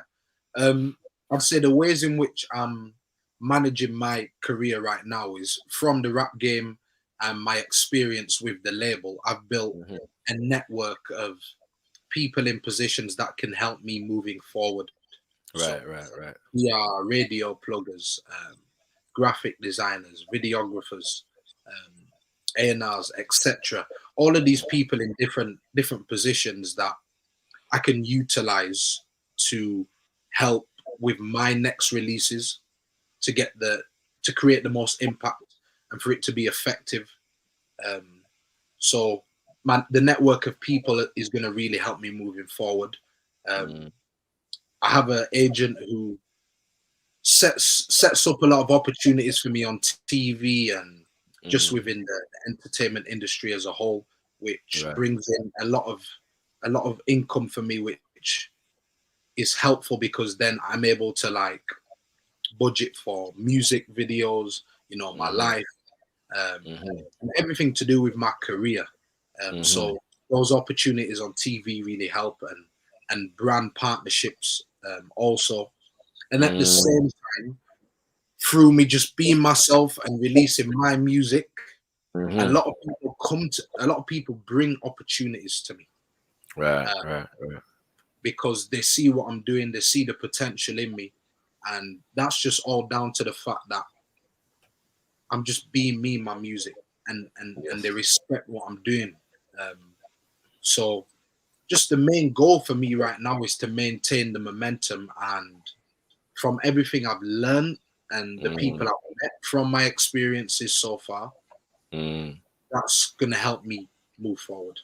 I'd say the ways in which I'm managing my career right now is from the rap game and my experience with the label. I've built a network of people in positions that can help me moving forward. Right. We are radio pluggers, graphic designers, videographers, A&Rs, etc. All of these people in different positions that I can utilize to help with my next releases, to create the most impact and for it to be effective. So the network of people is going to really help me moving forward. I have an agent who sets up a lot of opportunities for me on TV and just within the entertainment industry as a whole, which brings in a lot of income for me, which is helpful because then I'm able to like budget for music videos, my life, and everything to do with my career. So those opportunities on TV really help, and brand partnerships also. And at the same time, through me just being myself and releasing my music, a lot of people bring opportunities to me. Right. Because they see what I'm doing, they see the potential in me. And that's just all down to the fact that I'm just being me in my music, and they respect what I'm doing. So just the main goal for me right now is to maintain the momentum, and from everything I've learned and the people I've met from my experiences so far, that's going to help me move forward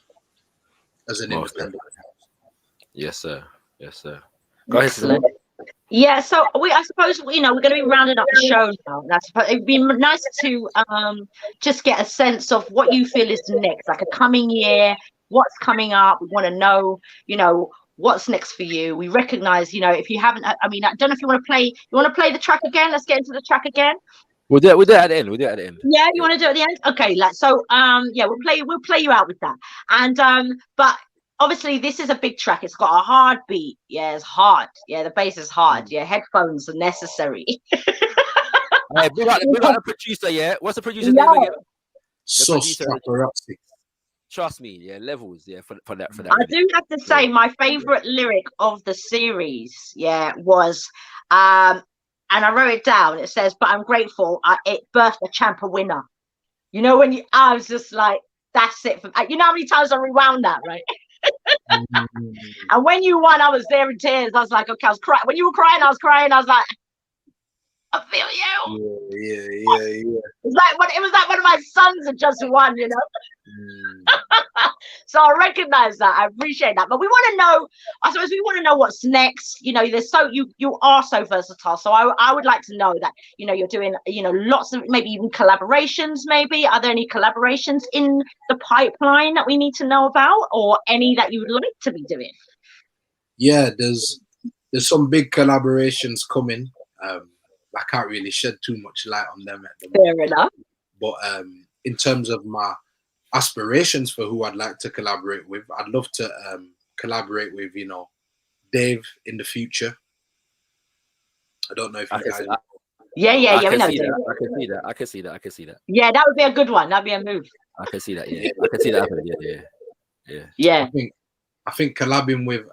as an independent. Yes, sir. Go ahead, Simone. Yeah, so I suppose we're going to be rounding up the show now. And I suppose it'd be nice to just get a sense of what you feel is next, like a coming year, what's coming up. We want to know, what's next for you. We recognize, if you haven't, I don't know if you want to play the track again. Let's get into the track again. We'll do it at the end. Yeah, you want to do it at the end? Okay, we'll play you out with that. And but obviously this is a big track. It's got a hard beat. Yeah, it's hard. Yeah, the bass is hard. Yeah, headphones are necessary. Hey, big up the producer, yeah. What's the producer's name again? So paparazzi. Trust me, yeah, levels, yeah, for that. I do have to say, my favorite lyric of the series, was and I wrote it down. It says, "But I'm grateful it birthed a champ, a winner." I was just like, that's it. You know how many times I rewound that, right? And when you won, I was there in tears. I was like, okay, I was crying. When you were crying, I was crying. I was like, I feel you. Yeah. It was like one of my sons had just won, So I recognize that. I appreciate that. But we want to know, I suppose we want to know what's next. There's you are so versatile. So I would like to know that, you're doing, lots of maybe even collaborations, maybe. Are there any collaborations in the pipeline that we need to know about, or any that you would like to be doing? Yeah, there's some big collaborations coming. I can't really shed too much light on them at the moment. Fair enough. But in terms of my aspirations for who I'd like to collaborate with, I'd love to collaborate with, Dave in the future. I don't know if you guys. Yeah. We know Dave. I can see that. Yeah, that would be a good one. That'd be a move. I can see that. Yeah, I can see that happening. Yeah. I think collabing with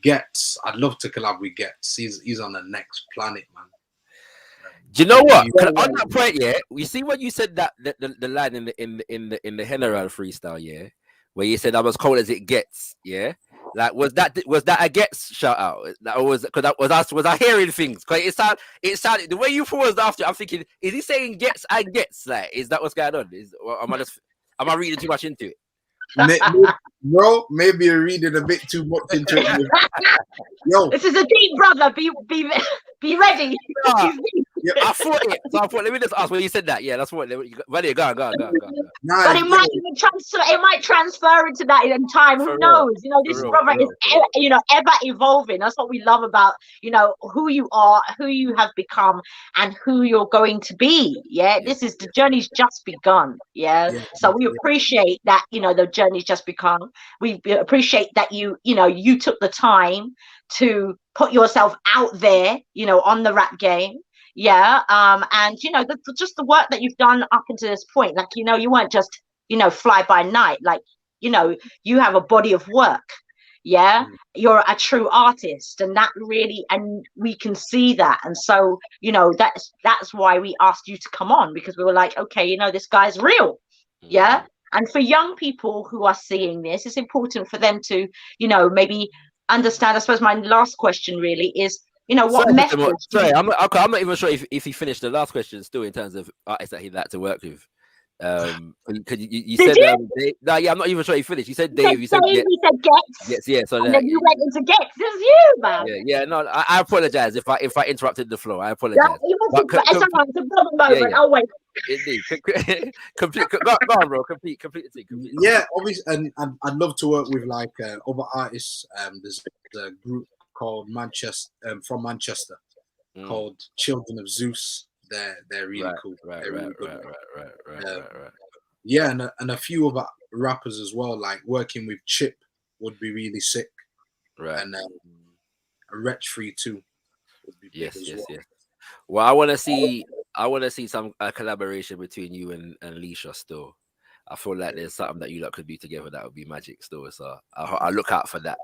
Gets. I'd love to collab with Gets. He's on the next planet, man. Do you know what? On that point, yeah, we see when you said that the line in the General freestyle, yeah, where you said I'm as cold as it gets, yeah. Like, was that a gets shout out? That was because was I hearing things? Because it sounded the way you paused after. I'm thinking, is he saying gets and gets? Like, is that what's going on? Am I reading too much into it? Bro, maybe you're reading a bit too much into it. Yo, this is a deep, brother. Be ready. Yeah. I thought it. So I thought, let me just ask when you said that. Yeah, that's what. Ready, go. But it might even transfer. It might transfer into that in time. Who knows? You know, this brother is ever evolving. That's what we love about who you are, who you have become, and who you're going to be. Yeah, this is the journey's just begun. Yeah. So we appreciate that. The journey's just begun. We appreciate that you took the time to put yourself out there. On the rap game. Yeah, and just the work that you've done up until this point, like you weren't just fly by night, like you have a body of work. Yeah, you're a true artist, and we can see that, and so that's why we asked you to come on, because we were like, okay, this guy's real. Yeah, and for young people who are seeing this, it's important for them to maybe understand. I suppose my last question really is, what message? Sorry, I'm not even sure if he finished the last question still in terms of artists that he'd like to work with. Could you said Dave, I'm not even sure he finished. You said Dave. You said Gets. Yeah. So and then you went into Gets. This is you, man. Yeah. No, I apologize if I interrupted the flow. I apologize. It's a problem moment. I'll wait. Indeed. Go on, bro. Complete. Yeah, obviously, and I'd love to work with like other artists. There's a group called from Manchester called Children of Zeus. They're really cool. Right. Yeah, and a few other rappers as well. Like working with Chip would be really sick. Right. And Wretch Free too would be big as well. Yes. Well, I want to see some collaboration between you and Leisha still. I feel like there's something that you lot could do together that would be magic still. So I look out for that.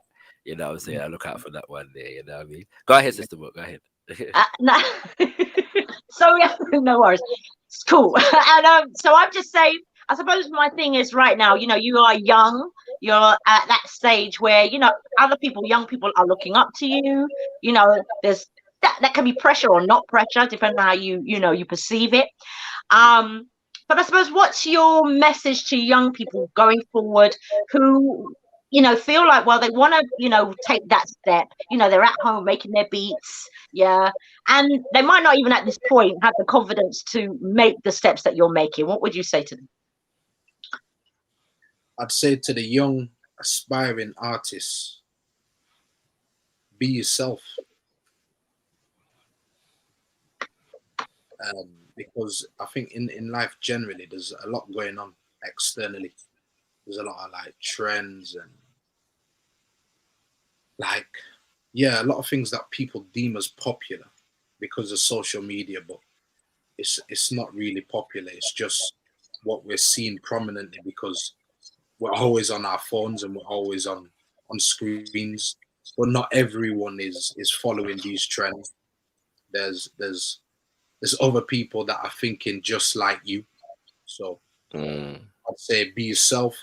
You know what I'm saying? I look out for that one day. You know what I mean? Go ahead, Sister Book. Go ahead. No. So no worries. It's cool. And so I'm just saying, I suppose my thing is right now, you are young. You're at that stage where, other people, young people are looking up to you. There's that can be pressure or not pressure, depending on how you perceive it. But I suppose, what's your message to young people going forward who feel like, well, they want to, take that step. They're at home making their beats, and they might not even at this point have the confidence to make the steps that you're making. What would you say to them? I'd say to the young aspiring artists, be yourself. Because I think in life generally, there's a lot going on externally. There's a lot of like trends and a lot of things that people deem as popular because of social media, but it's not really popular. It's just what we're seeing prominently because we're always on our phones and we're always on screens. But not everyone is following these trends. There's other people that are thinking just like you. So I'd say be yourself,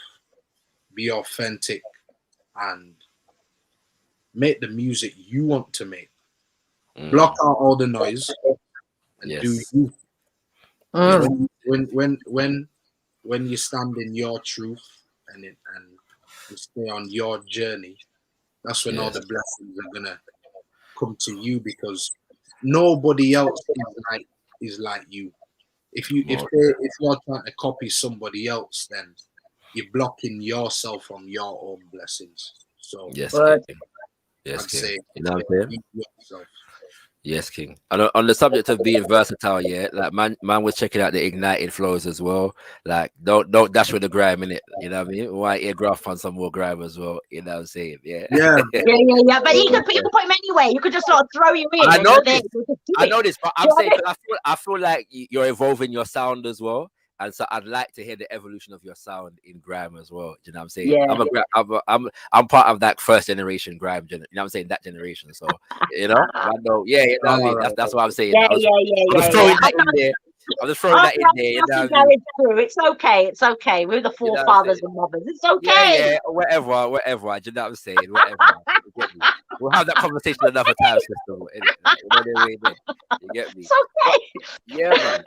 be authentic, and make the music you want to make. Block out all the noise and do you. When you stand in your truth and you stay on your journey, that's when all the blessings are gonna come to you, because nobody else is like you. If you're trying to copy somebody else, then you're blocking yourself from your own blessings. So Yes, King. You know what I'm saying? Yes, King. And on the subject of being versatile, like man was checking out the ignited flows as well. Like don't dash with the grime in it. You know what I mean? Why ear Graft on some more grime as well? You know what I'm saying? Yeah. But you can put him anywhere. You could just sort of throw you in. I know this, but I'm saying I feel like you're evolving your sound as well. And so I'd like to hear the evolution of your sound in grime as well. You know what I'm saying? Yeah. I'm part of that first generation grime. You know what I'm saying? That generation. So you know, I know. Yeah, you know what I mean? That's what I'm saying. Yeah, I'm just throwing that in there. I'm just throwing that in there. You know what I mean? It's okay. It's okay. We're the forefathers and mothers. It's okay. Yeah, whatever. Do you know what I'm saying? Whatever. You get me? We'll have that conversation another time, sister. You get me? It's okay. Yeah, man.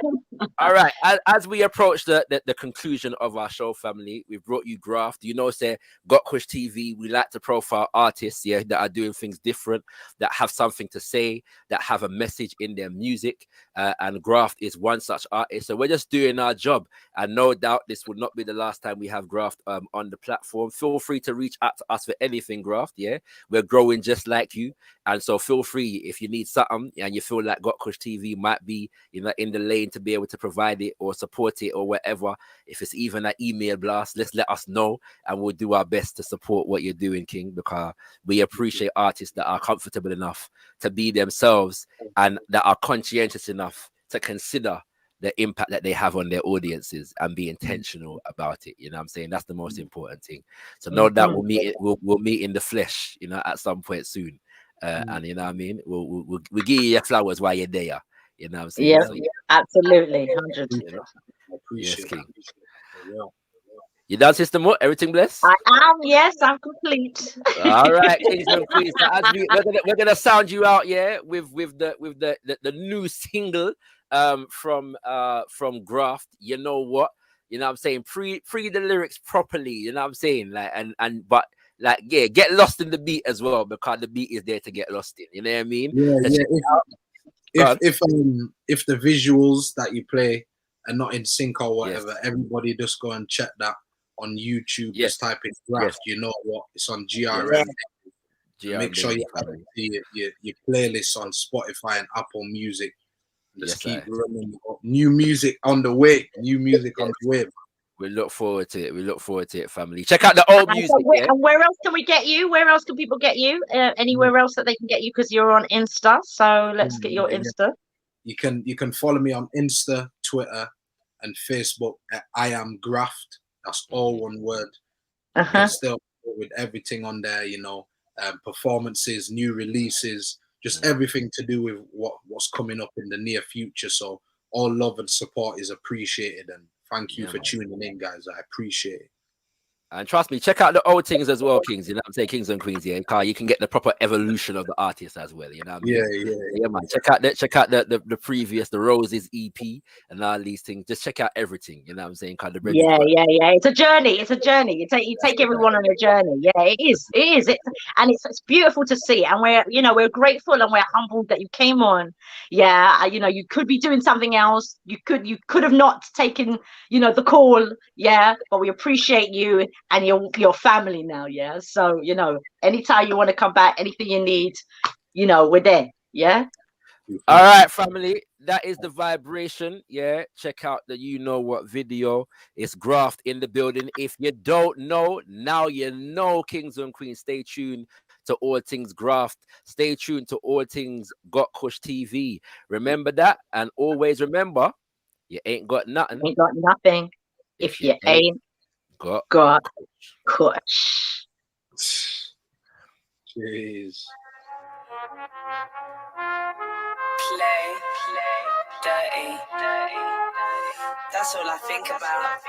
All right. As we approach the conclusion of our show, family, we've brought you Graft. You know, say Godfather TV. We like to profile artists, that are doing things different, that have something to say, that have a message in their music. And Graft is one such artist. So we're just doing our job. And no doubt this will not be the last time we have Graft on the platform. Feel free to reach out to us for anything, Graft. Yeah, we're growing just like you. And so feel free if you need something and you feel like Godfather TV might be, in the lane to be able to provide it or support it or whatever. If it's even an email blast, let us know and we'll do our best to support what you're doing, King, because we appreciate artists that are comfortable enough to be themselves and that are conscientious enough to consider the impact that they have on their audiences and be intentional about it. You know what I'm saying? That's the most important thing. So no doubt we'll meet in the flesh, at some point soon. And you know what I mean? We'll give you your flowers while you're there. You know what I'm saying? Yeah, so, absolutely. 100. I appreciate it. You done, Sister Mo? Everything blessed? I am, yes, I'm complete. All right, kings and queens. So as we're gonna sound you out, with the new single from Graft. You know what? You know what I'm saying? Pre the lyrics properly, you know what I'm saying? But get lost in the beat as well, because the beat is there to get lost in. You know what I mean? If the visuals that you play are not in sync or whatever, everybody just go and check that on YouTube. Just type in Graft. You know what? It's on GRM. Make sure you have your playlists on Spotify and Apple Music. Just keep running new music on the way. We look forward to it. Family. Check out the old music. And where else can we get you? Where else can people get you? Anywhere else that they can get you? Because you're on Insta. So let's get your Insta. You can follow me on Insta, Twitter, and Facebook at I am Graft. That's all one word. Still with everything on there, performances, new releases, just everything to do with what's coming up in the near future. So all love and support is appreciated, and thank you for tuning in, guys. I appreciate it. And trust me, check out the old things as well, Kings. You know what I'm saying? Kings and Queens, because you can get the proper evolution of the artist as well. You know what I mean? Yeah, man. Check out the previous, the Roses EP and all these things. Just check out everything. You know what I'm saying? Yeah. It's a journey. You take everyone on a journey. Yeah, it is. And it's beautiful to see. And we're grateful and we're humbled that you came on. Yeah, you could be doing something else. You could have not taken, the call. Yeah, but we appreciate you and your family now. Yeah, so anytime you want to come back, anything you need, we're there. Yeah. All right, family. That is the vibration. Yeah, check out the You Know What video. It's Graft in the building. If you don't know, now you know, Kings and Queens. Stay tuned to all things Graft. Stay tuned to all things Got Kush TV. Remember that, and always remember, you ain't got nothing. Ain't got nothing if you ain't got Kush. Jeez. Play, dirty. That's all I think about.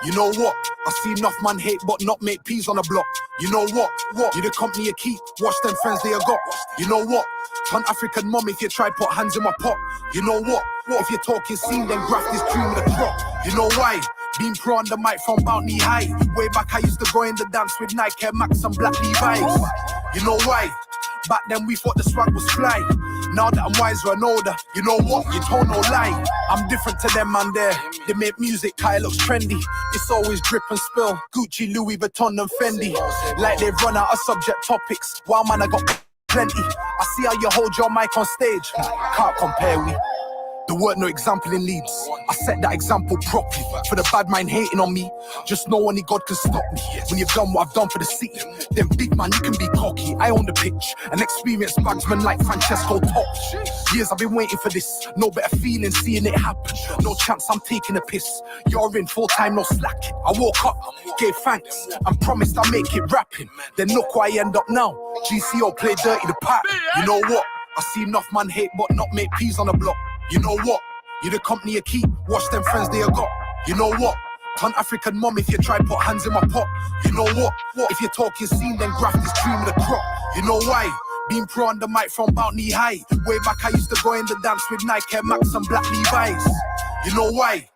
You know what? I see enough man hate but not make peas on the block. You know what? You the company you keep. Watch them friends they got. You know what? Turn African mom if you try put hands in my pot. You know what? If you're talking scene, then Graft is cream the crop. You know why? Been pro on the mic from Bounty High. Way back I used to go in the dance with Nike, Air Max and Black Levi's. You know why? Back then we thought the swag was fly. Now that I'm wiser and older, you know what? You told no lie. I'm different to them man there. They make music, how it looks trendy. It's always drip and spill. Gucci, Louis Vuitton and Fendi. Like they've run out of subject topics. Wow man, I got plenty. I see how you hold your mic on stage. Can't compare we. There weren't no example in Leeds. I set that example properly. For the bad mind hating on me, just know only God can stop me. When you've done what I've done for the city, then big man, you can be cocky. I own the pitch, an experienced bagsman like Francesco Totti. Years I've been waiting for this, no better feeling seeing it happen. No chance I'm taking a piss. You're in full time, no slacking. I woke up, gave thanks, and promised I'd make it rapping. Then look where I end up now. GCO play dirty the pack. You know what? I see enough man hate but not make peas on the block. You know what? You the company you keep, watch them friends they got. You know what? Turn African mum if you try put hands in my pot. You know what? If you're talking scene, then Graft is cream of the crop. You know why? Being pro on the mic from Mount Knee High. Way back I used to go in the dance with Nike, Max and Black Levi's. You know why?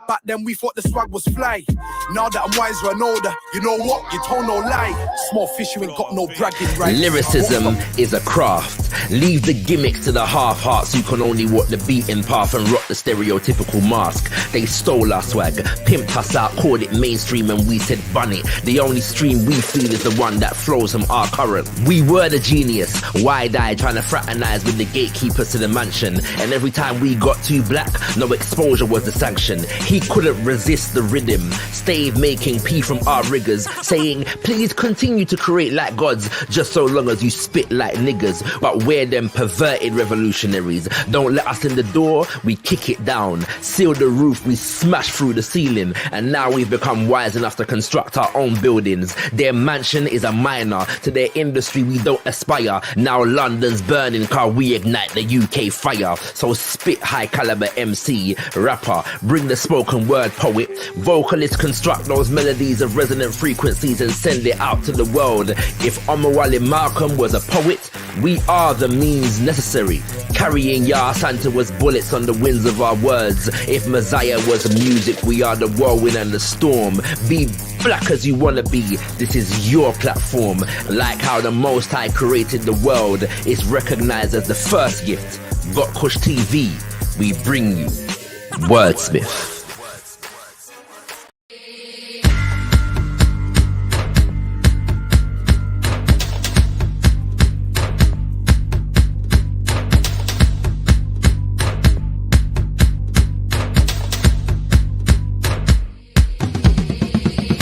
Back then we thought the swag was fly. Now that I'm wiser and older, you know what? You told no lie. Small fish, you ain't got no bragging rights. Lyricism is a craft. Leave the gimmicks to the half-hearts who can only walk the beaten path and rock the stereotypical mask. They stole our swag, pimped us out, called it mainstream, and we said bun it. The only stream we feel is the one that flows from our current. We were the genius, wide-eyed, trying to fraternize with the gatekeepers to the mansion. And every time we got too black, no exposure was the sanction. He couldn't resist the rhythm, stave making P from our riggers, saying, please continue to create like gods, just so long as you spit like niggers. But we're them perverted revolutionaries. Don't let us in the door, we kick it down. Seal the roof, we smash through the ceiling. And now we've become wise enough to construct our own buildings. Their mansion is a minor, to their industry we don't aspire. Now London's burning, cause we ignite the UK fire. So spit high caliber MC, rapper, bring the spoken word poet, vocalist, construct those melodies of resonant frequencies and send it out to the world. If Omawale Malcolm was a poet, we are the means necessary, carrying Yah Santa was bullets on the winds of our words. If Messiah was music, we are the whirlwind and the storm. Be black as you wanna be, this is your platform. Like how the Most High created the world, is recognized as the first gift. Got Kush TV, we bring you Wordsmith.